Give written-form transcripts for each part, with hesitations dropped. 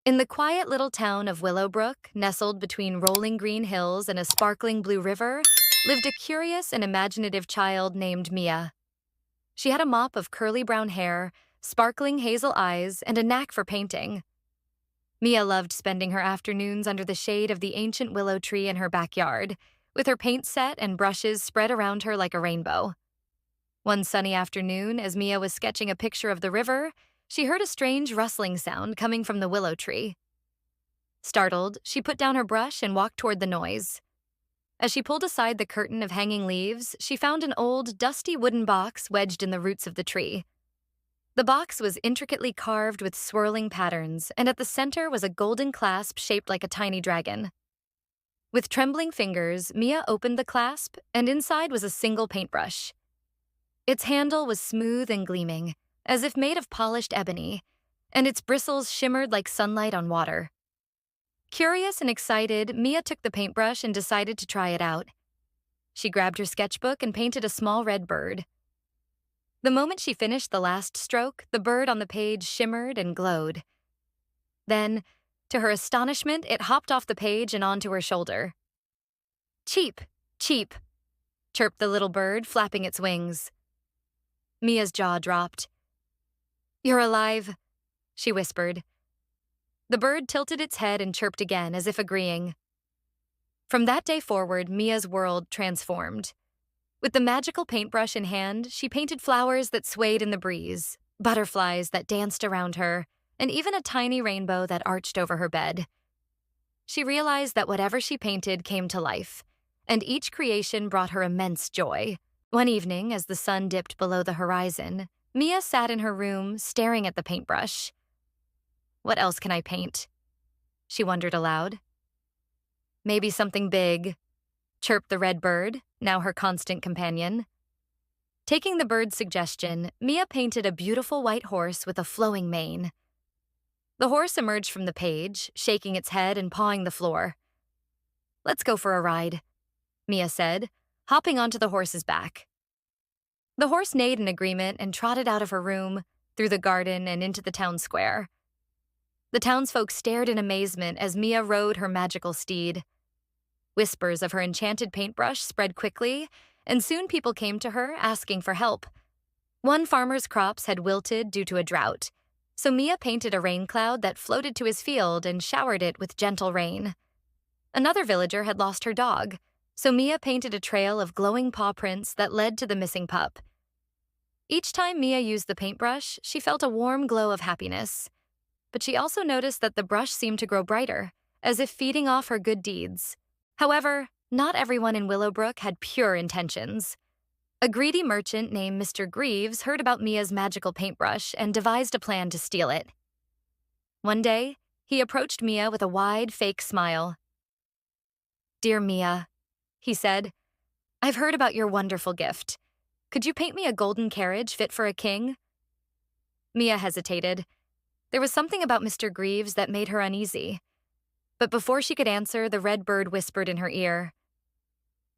In the quiet little town of Willowbrook, nestled between rolling green hills and a sparkling blue river, lived a curious and imaginative child named Mia. She had a mop of curly brown hair, sparkling hazel eyes, and a knack for painting. Mia loved spending her afternoons under the shade of the ancient willow tree in her backyard, with her paint set and brushes spread around her like a rainbow. One sunny afternoon, as Mia was sketching a picture of the river, she heard a strange rustling sound coming from the willow tree. Startled, she put down her brush and walked toward the noise. As she pulled aside the curtain of hanging leaves, she found an old, dusty wooden box wedged in the roots of the tree. The box was intricately carved with swirling patterns, and at the center was a golden clasp shaped like a tiny dragon. With trembling fingers, Mia opened the clasp, and inside was a single paintbrush. Its handle was smooth and gleaming, as if made of polished ebony, and its bristles shimmered like sunlight on water. Curious and excited, Mia took the paintbrush and decided to try it out. She grabbed her sketchbook and painted a small red bird. The moment she finished the last stroke, the bird on the page shimmered and glowed. Then, to her astonishment, it hopped off the page and onto her shoulder. "Cheap, cheap," chirped the little bird, flapping its wings. Mia's jaw dropped. "You're alive," she whispered. The bird tilted its head and chirped again, as if agreeing. From that day forward, Mia's world transformed. With the magical paintbrush in hand, she painted flowers that swayed in the breeze, butterflies that danced around her, and even a tiny rainbow that arched over her bed. She realized that whatever she painted came to life, and each creation brought her immense joy. One evening, as the sun dipped below the horizon, Mia sat in her room, staring at the paintbrush. "What else can I paint?" she wondered aloud. "Maybe something big," chirped the red bird, now her constant companion. Taking the bird's suggestion, Mia painted a beautiful white horse with a flowing mane. The horse emerged from the page, shaking its head and pawing the floor. "Let's go for a ride," Mia said, hopping onto the horse's back. The horse neighed in agreement and trotted out of her room, through the garden and into the town square. The townsfolk stared in amazement as Mia rode her magical steed. Whispers of her enchanted paintbrush spread quickly, and soon people came to her asking for help. One farmer's crops had wilted due to a drought, so Mia painted a rain cloud that floated to his field and showered it with gentle rain. Another villager had lost her dog, so Mia painted a trail of glowing paw prints that led to the missing pup. Each time Mia used the paintbrush, she felt a warm glow of happiness. But she also noticed that the brush seemed to grow brighter, as if feeding off her good deeds. However, not everyone in Willowbrook had pure intentions. A greedy merchant named Mr. Greaves heard about Mia's magical paintbrush and devised a plan to steal it. One day, he approached Mia with a wide, fake smile. "Dear Mia," he said, "I've heard about your wonderful gift. Could you paint me a golden carriage fit for a king?" Mia hesitated. There was something about Mr. Greaves that made her uneasy. But before she could answer, the red bird whispered in her ear,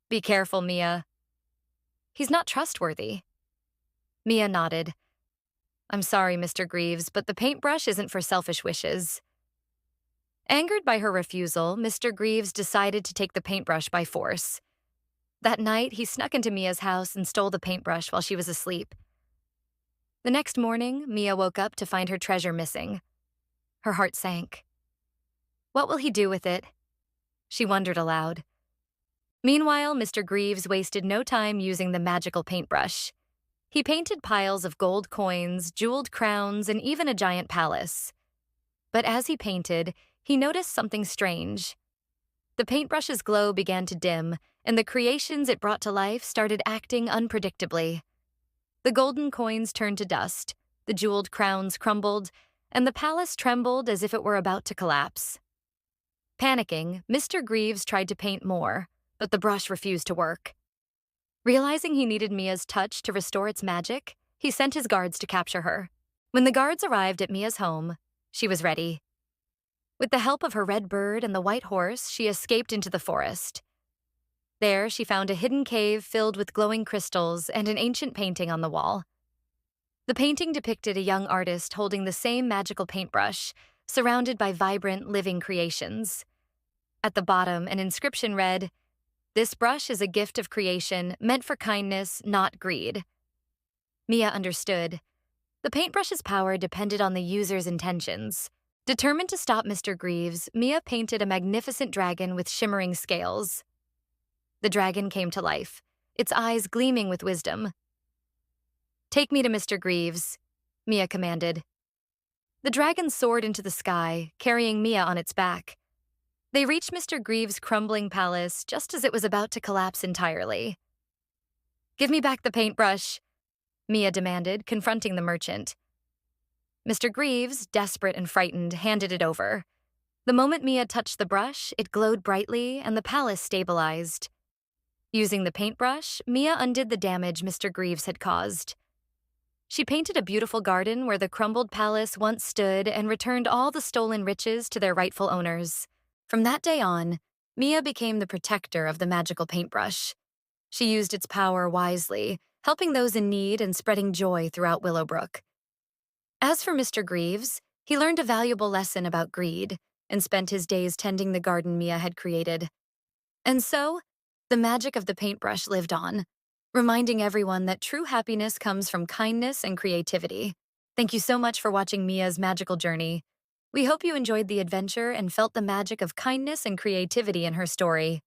"Be careful, Mia. He's not trustworthy." Mia nodded. "I'm sorry, Mr. Greaves, but the paintbrush isn't for selfish wishes." Angered by her refusal, Mr. Greaves decided to take the paintbrush by force. That night, he snuck into Mia's house and stole the paintbrush while she was asleep. The next morning, Mia woke up to find her treasure missing. Her heart sank. What will he do with it? She wondered aloud. Meanwhile, Mr. Greaves wasted no time using the magical paintbrush. He painted piles of gold coins, jeweled crowns, and even a giant palace. But as he painted, he noticed something strange. The paintbrush's glow began to dim, and the creations it brought to life started acting unpredictably. The golden coins turned to dust, the jeweled crowns crumbled, and the palace trembled as if it were about to collapse. Panicking, Mr. Greaves tried to paint more, but the brush refused to work. Realizing he needed Mia's touch to restore its magic, he sent his guards to capture her. When the guards arrived at Mia's home, she was ready. With the help of her red bird and the white horse, she escaped into the forest. There, she found a hidden cave filled with glowing crystals and an ancient painting on the wall. The painting depicted a young artist holding the same magical paintbrush, surrounded by vibrant, living creations. At the bottom, an inscription read, "This brush is a gift of creation meant for kindness, not greed." Mia understood. The paintbrush's power depended on the user's intentions. Determined to stop Mr. Greaves, Mia painted a magnificent dragon with shimmering scales. The dragon came to life, its eyes gleaming with wisdom. "Take me to Mr. Greaves," Mia commanded. The dragon soared into the sky, carrying Mia on its back. They reached Mr. Greaves' crumbling palace just as it was about to collapse entirely. "Give me back the paintbrush," Mia demanded, confronting the merchant. Mr. Greaves, desperate and frightened, handed it over. The moment Mia touched the brush, it glowed brightly and the palace stabilized. Using the paintbrush, Mia undid the damage Mr. Greaves had caused. She painted a beautiful garden where the crumbled palace once stood and returned all the stolen riches to their rightful owners. From that day on, Mia became the protector of the magical paintbrush. She used its power wisely, helping those in need and spreading joy throughout Willowbrook. As for Mr. Greaves, he learned a valuable lesson about greed and spent his days tending the garden Mia had created. And so, the magic of the paintbrush lived on, reminding everyone that true happiness comes from kindness and creativity. Thank you so much for watching Mia's magical journey. We hope you enjoyed the adventure and felt the magic of kindness and creativity in her story.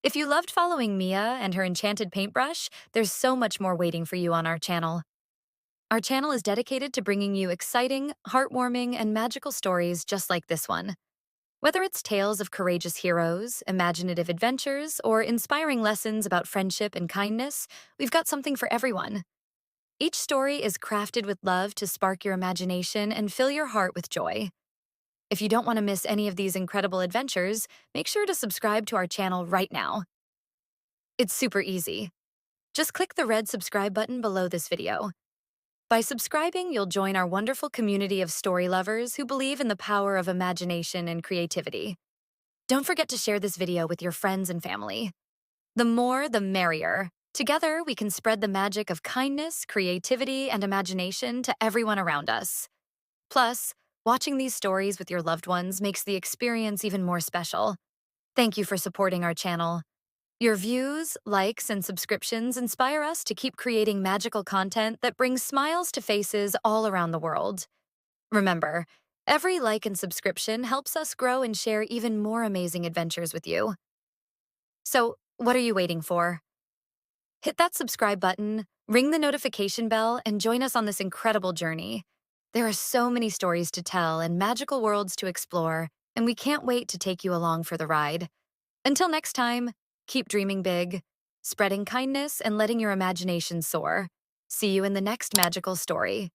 If you loved following Mia and her enchanted paintbrush, there's so much more waiting for you on our channel. Our channel is dedicated to bringing you exciting, heartwarming, and magical stories just like this one. Whether it's tales of courageous heroes, imaginative adventures, or inspiring lessons about friendship and kindness, we've got something for everyone. Each story is crafted with love to spark your imagination and fill your heart with joy. If you don't want to miss any of these incredible adventures, make sure to subscribe to our channel right now. It's super easy. Just click the red subscribe button below this video. By subscribing, you'll join our wonderful community of story lovers who believe in the power of imagination and creativity. Don't forget to share this video with your friends and family. The more, the merrier. Together, we can spread the magic of kindness, creativity, and imagination to everyone around us. Plus, watching these stories with your loved ones makes the experience even more special. Thank you for supporting our channel. Your views, likes, and subscriptions inspire us to keep creating magical content that brings smiles to faces all around the world. Remember, every like and subscription helps us grow and share even more amazing adventures with you. So, what are you waiting for? Hit that subscribe button, ring the notification bell, and join us on this incredible journey. There are so many stories to tell and magical worlds to explore, and we can't wait to take you along for the ride. Until next time, keep dreaming big, spreading kindness, and letting your imagination soar. See you in the next magical story.